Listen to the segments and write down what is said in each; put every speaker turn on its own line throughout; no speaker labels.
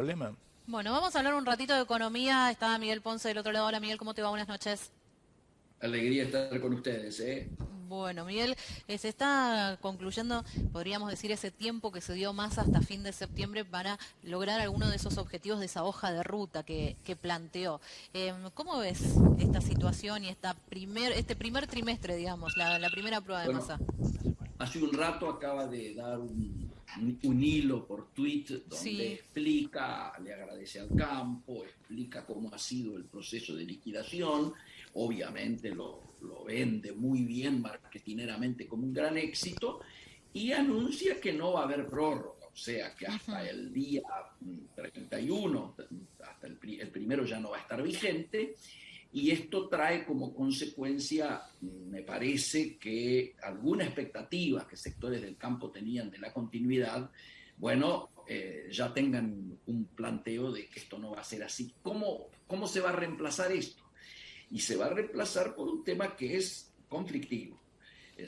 problema.
Bueno, vamos a hablar un ratito de economía. Está Miguel Ponce del otro lado. Hola Miguel, ¿cómo te va? Buenas noches.
Alegría estar con ustedes, ¿eh?
Bueno, Miguel, se está concluyendo, podríamos decir, ese tiempo que se dio más hasta fin de septiembre para lograr alguno de esos objetivos de esa hoja de ruta que planteó. ¿Cómo ves esta situación y este primer trimestre, digamos, la primera prueba de
Bueno,
masa?
hace un rato acaba de dar un hilo por tweet donde
Sí.
explica, le agradece al campo, explica cómo ha sido el proceso de liquidación, obviamente lo vende muy bien marketineramente como un gran éxito y anuncia que no va a haber prórroga, o sea que hasta
Ujú.
el día 31, hasta el primero ya no va a estar vigente. Y esto trae como consecuencia, me parece, que alguna expectativa que sectores del campo tenían de la continuidad, bueno, ya tengan un planteo de que esto no va a ser así. ¿Cómo se va a reemplazar esto? Y se va a reemplazar por un tema que es conflictivo.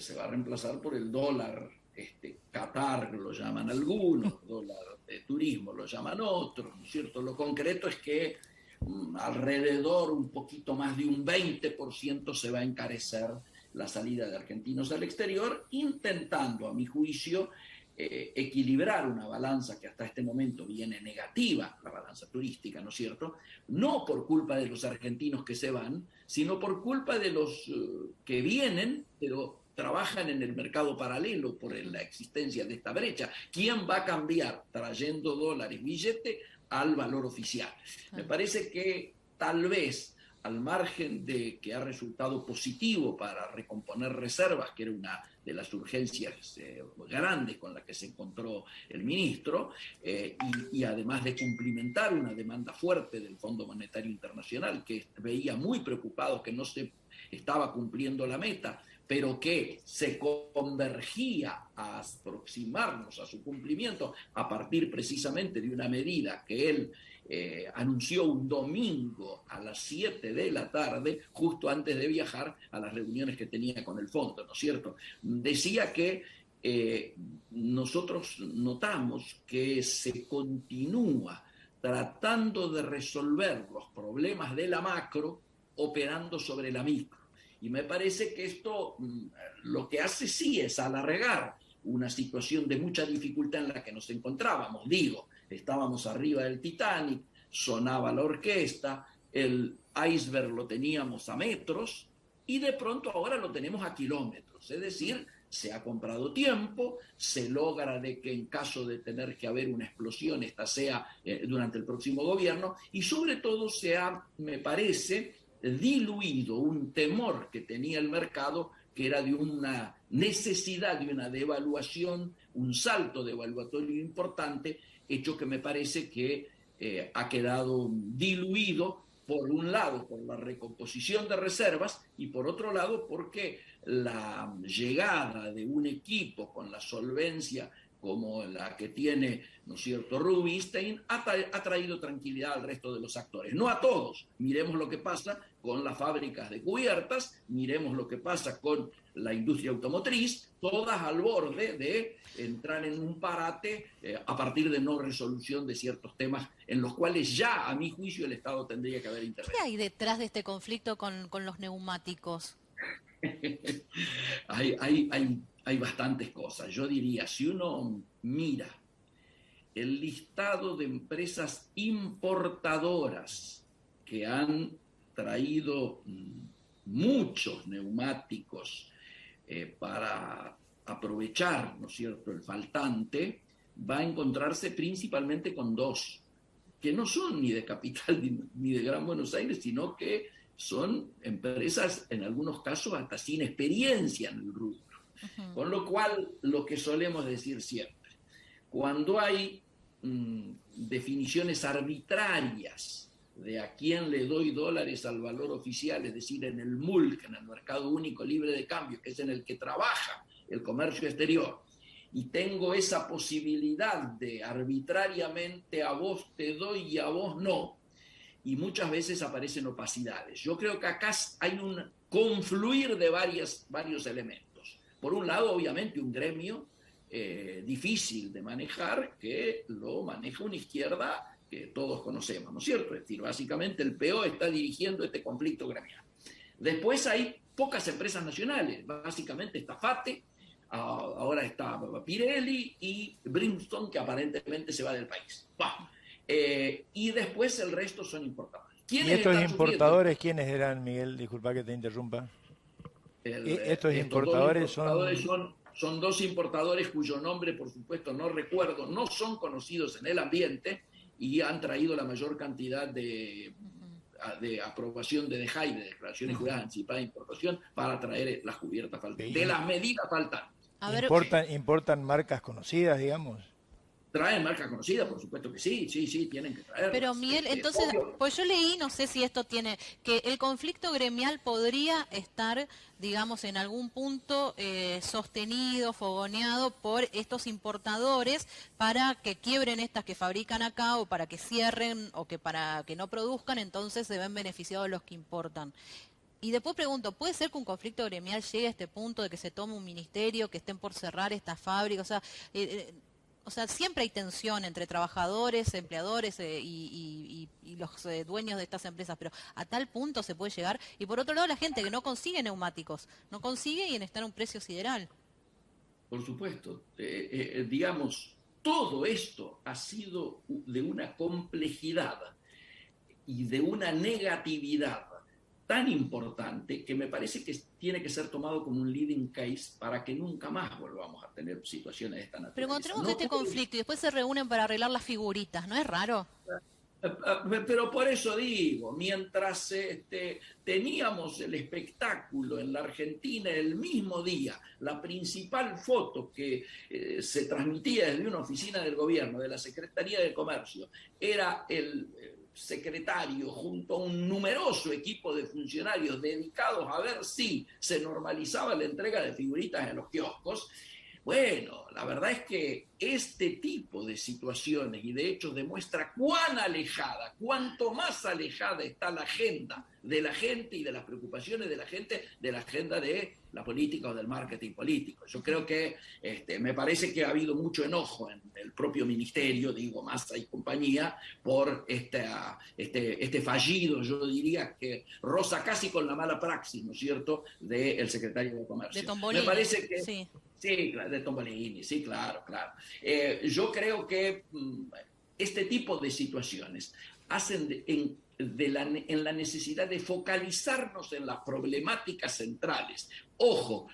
Se va a reemplazar por el dólar, Qatar lo llaman algunos, dólar de turismo lo llaman otros, ¿no es cierto? Lo concreto es que alrededor un poquito más de un 20% se va a encarecer la salida de argentinos al exterior, intentando, a mi juicio, equilibrar una balanza que hasta este momento viene negativa, la balanza turística, ¿no es cierto? No por culpa de los argentinos que se van, sino por culpa de los que vienen, pero trabajan en el mercado paralelo por la existencia de esta brecha. ¿Quién va a cambiar trayendo dólares, billete, al valor oficial? Me
Claro.
parece que tal vez al margen de que ha resultado positivo para recomponer reservas, que era una de las urgencias grandes con las que se encontró el ministro, y además de cumplimentar una demanda fuerte del Fondo Monetario Internacional, que veía muy preocupado que no se estaba cumpliendo la meta, pero que se convergía a aproximarnos a su cumplimiento a partir precisamente de una medida que él anunció un domingo a las 7 de la tarde, justo antes de viajar a las reuniones que tenía con el fondo, ¿no es cierto? Decía que nosotros notamos que se continúa tratando de resolver los problemas de la macro operando sobre la micro. Y me parece que esto lo que hace sí es alargar una situación de mucha dificultad en la que nos encontrábamos. Digo, estábamos arriba del Titanic, sonaba la orquesta, el iceberg lo teníamos a metros y de pronto ahora lo tenemos a kilómetros. Es decir, se ha comprado tiempo, se logra de que en caso de tener que haber una explosión, esta sea durante el próximo gobierno, y sobre todo se ha, me parece, diluido un temor que tenía el mercado, que era de una necesidad de una devaluación, un salto devaluatorio importante, hecho que me parece que ha quedado diluido por un lado por la recomposición de reservas y por otro lado porque la llegada de un equipo con la solvencia como la que tiene, ¿no es cierto?, Rubinstein, ha traído tranquilidad al resto de los actores. No a todos. Miremos lo que pasa con las fábricas de cubiertas, miremos lo que pasa con la industria automotriz, todas al borde de entrar en un parate a partir de no resolución de ciertos temas en los cuales ya, a mi juicio, el Estado tendría que haber
¿Qué
intervenido.
hay detrás de este conflicto con los neumáticos?
Hay bastantes cosas. Yo diría, si uno mira el listado de empresas importadoras que han traído muchos neumáticos para aprovechar, ¿no es cierto?, el faltante, va a encontrarse principalmente con dos, que no son ni de capital ni de Gran Buenos Aires, sino que son empresas, en algunos casos, hasta sin experiencia en el rubro.
Ujú.
Con lo cual, lo que solemos decir siempre, cuando hay definiciones arbitrarias de a quién le doy dólares al valor oficial, es decir, en el MULC, en el Mercado Único Libre de Cambio, que es en el que trabaja el comercio exterior, y tengo esa posibilidad de arbitrariamente a vos te doy y a vos no, y muchas veces aparecen opacidades. Yo creo que acá hay un confluir de varios elementos. Por un lado, obviamente, un gremio difícil de manejar, que lo maneja una izquierda que todos conocemos, ¿no es cierto? Es decir, básicamente el PO está dirigiendo este conflicto gremial. Después hay pocas empresas nacionales, básicamente está FATE, ahora está Pirelli y Brimstone, que aparentemente se va del país. Y después el resto son importadores.
¿Y estos importadores quiénes eran, Miguel? Disculpa que te interrumpa. Estos importadores
son dos importadores cuyo nombre, por supuesto, no recuerdo, no son conocidos en el ambiente y han traído la mayor cantidad de aprobación de DEJAI, de declaraciones juradas anticipadas de importación, para traer las cubiertas faltantes, de las medidas faltantes.
¿Importan marcas conocidas, digamos?
Traen marcas conocidas, por supuesto que sí, tienen que traer.
Pero Miguel, entonces, pues yo leí, no sé si esto tiene, que el conflicto gremial podría estar, digamos, en algún punto sostenido, fogoneado por estos importadores para que quiebren estas que fabrican acá o para que cierren o que para que no produzcan, entonces se ven beneficiados los que importan. Y después pregunto, ¿puede ser que un conflicto gremial llegue a este punto de que se tome un ministerio, que estén por cerrar estas fábricas? O sea, siempre hay tensión entre trabajadores, empleadores y los dueños de estas empresas, pero a tal punto se puede llegar. Y por otro lado, la gente que no consigue neumáticos, no consigue y está en un precio sideral.
Por supuesto. Digamos, todo esto ha sido de una complejidad y de una negatividad tan importante que me parece que tiene que ser tomado como un leading case para que nunca más volvamos a tener situaciones de esta naturaleza.
Pero cuando tenemos este conflicto y después se reúnen para arreglar las figuritas, ¿no es raro?
Pero por eso digo, mientras teníamos el espectáculo en la Argentina el mismo día, la principal foto que se transmitía desde una oficina del gobierno, de la Secretaría de Comercio, era el secretario junto a un numeroso equipo de funcionarios dedicados a ver si se normalizaba la entrega de figuritas en los kioscos. Bueno, la verdad es que este tipo de situaciones y de hechos demuestra cuán alejada, cuanto más alejada está la agenda de la gente y de las preocupaciones de la gente de la agenda de la política o del marketing político. Yo creo que me parece que ha habido mucho enojo en el propio ministerio, digo, Massa y compañía, por este fallido, yo diría que roza casi con la mala praxis, ¿no es cierto?, del secretario de Comercio.
De Tombolini.
Me parece que...
Sí.
Sí, de Tombolini, sí, claro. Yo creo que este tipo de situaciones hacen en la necesidad de focalizarnos en las problemáticas centrales. Ojo,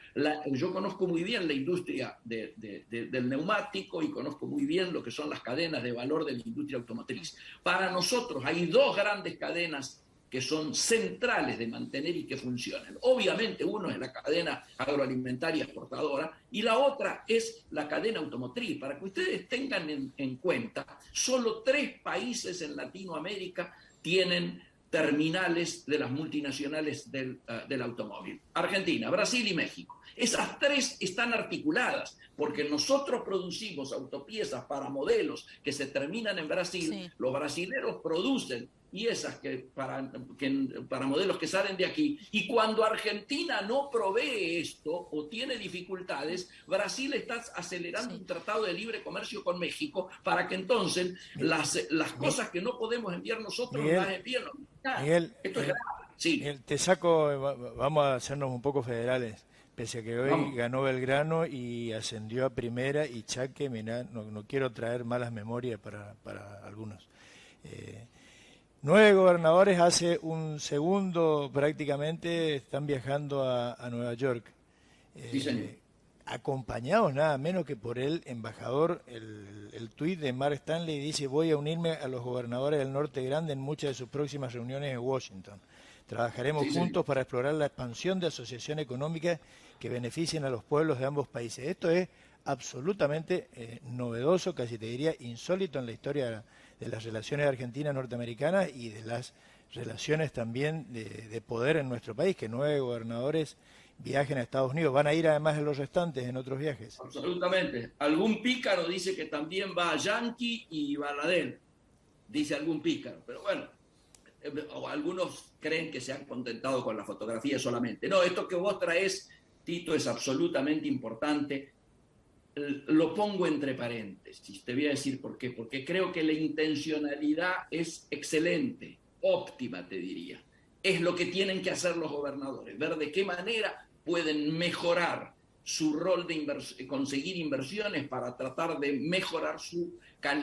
yo conozco muy bien la industria del neumático y conozco muy bien lo que son las cadenas de valor de la industria automotriz. Para nosotros hay dos grandes cadenas que son centrales de mantener y que funcionen. Obviamente uno es la cadena agroalimentaria exportadora y la otra es la cadena automotriz. Para que ustedes tengan en cuenta, solo 3 países en Latinoamérica tienen terminales de las multinacionales del automóvil. Argentina, Brasil y México. Esas 3 están articuladas porque nosotros producimos autopiezas para modelos que se terminan en Brasil, sí. Los brasileros producen piezas para modelos que salen de aquí, y cuando Argentina no provee esto o tiene dificultades, Brasil está acelerando un tratado de libre comercio con México para que entonces las cosas que no podemos enviar nosotros las envíen los mexicanos.
Miguel,
esto es grave. Sí.
Miguel, te saco, vamos a hacernos un poco federales, pese a que hoy ganó Belgrano y ascendió a primera, y Chaque, mirá, no quiero traer malas memorias para algunos. 9 gobernadores hace un segundo prácticamente están viajando a Nueva York, acompañados nada menos que por el embajador. El tuit de Mark Stanley dice: voy a unirme a los gobernadores del Norte Grande en muchas de sus próximas reuniones en Washington. Trabajaremos juntos para explorar la expansión de asociación económica que beneficien a los pueblos de ambos países. Esto es absolutamente novedoso, casi te diría insólito en la historia de las relaciones argentinas-norteamericanas y de las relaciones también de poder en nuestro país, que 9 gobernadores viajen a Estados Unidos. ¿Van a ir además de los restantes en otros viajes?
Absolutamente. Algún pícaro dice que también va a Yankee y Baladel, dice algún pícaro, pero bueno, o algunos creen que se han contentado con la fotografía solamente. No, esto que vos traes, Tito, es absolutamente importante. lo pongo entre paréntesis. Te voy a decir por qué. Porque creo que la intencionalidad es excelente, óptima, te diría. Es lo que tienen que hacer los gobernadores, ver de qué manera pueden mejorar su rol de conseguir inversiones para tratar de mejorar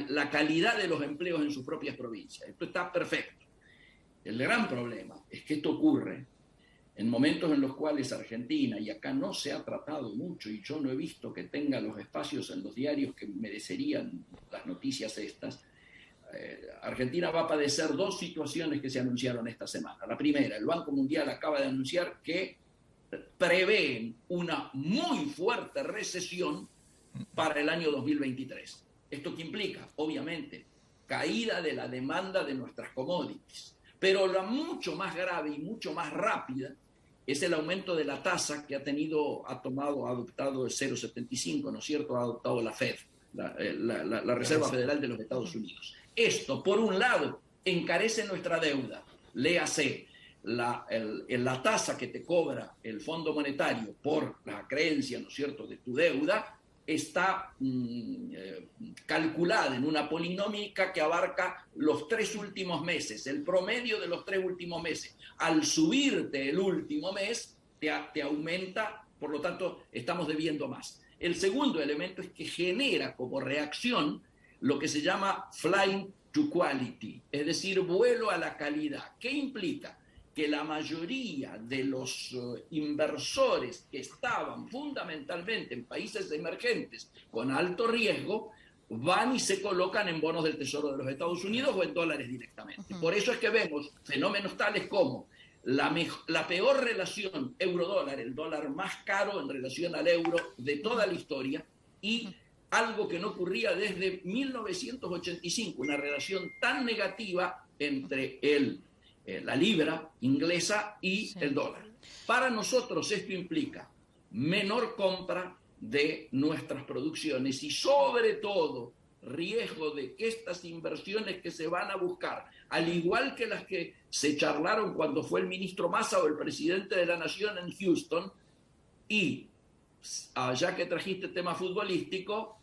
la calidad de los empleos en sus propias provincias. Esto está perfecto. El gran problema es que esto ocurre en momentos en los cuales Argentina, y acá no se ha tratado mucho, y yo no he visto que tenga los espacios en los diarios que merecerían las noticias estas, Argentina va a padecer dos situaciones que se anunciaron esta semana. La primera, el Banco Mundial acaba de anunciar que prevén una muy fuerte recesión para el año 2023. ¿Esto qué implica? Obviamente, caída de la demanda de nuestras commodities. Pero la mucho más grave y mucho más rápida es el aumento de la tasa que ha adoptado el 0,75, ¿no es cierto? Ha adoptado la Fed, la Reserva Federal de los Estados Unidos. Esto, por un lado, encarece nuestra deuda, léase la tasa que te cobra el Fondo Monetario por la creencia, ¿no es cierto?, de tu deuda, está calculada en una polinómica que abarca los 3 últimos meses, el promedio de los 3 últimos meses. Al subirte el último mes, te aumenta, por lo tanto, estamos debiendo más. El segundo elemento es que genera como reacción lo que se llama flying to quality, es decir, vuelo a la calidad. ¿Qué implica? Que la mayoría de los inversores que estaban fundamentalmente en países emergentes con alto riesgo van y se colocan en bonos del Tesoro de los Estados Unidos o en dólares directamente. Por eso es que vemos fenómenos tales como la peor relación euro-dólar, el dólar más caro en relación al euro de toda la historia, y algo que no ocurría desde 1985, una relación tan negativa entre la libra inglesa y el dólar. Para nosotros esto implica menor compra de nuestras producciones y sobre todo riesgo de que estas inversiones que se van a buscar, al igual que las que se charlaron cuando fue el ministro Massa o el presidente de la Nación en Houston, y ya que trajiste tema futbolístico,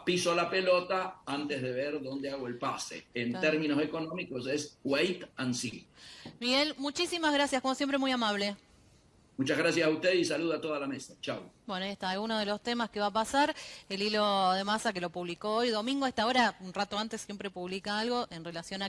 piso la pelota antes de ver dónde hago el pase. En términos económicos es wait and see.
Miguel, muchísimas gracias, como siempre muy amable.
Muchas gracias a usted y saludo a toda la mesa. Chao.
Bueno, ahí está, uno de los temas que va a pasar, el hilo de Massa que lo publicó hoy domingo a esta hora, un rato antes siempre publica algo en relación a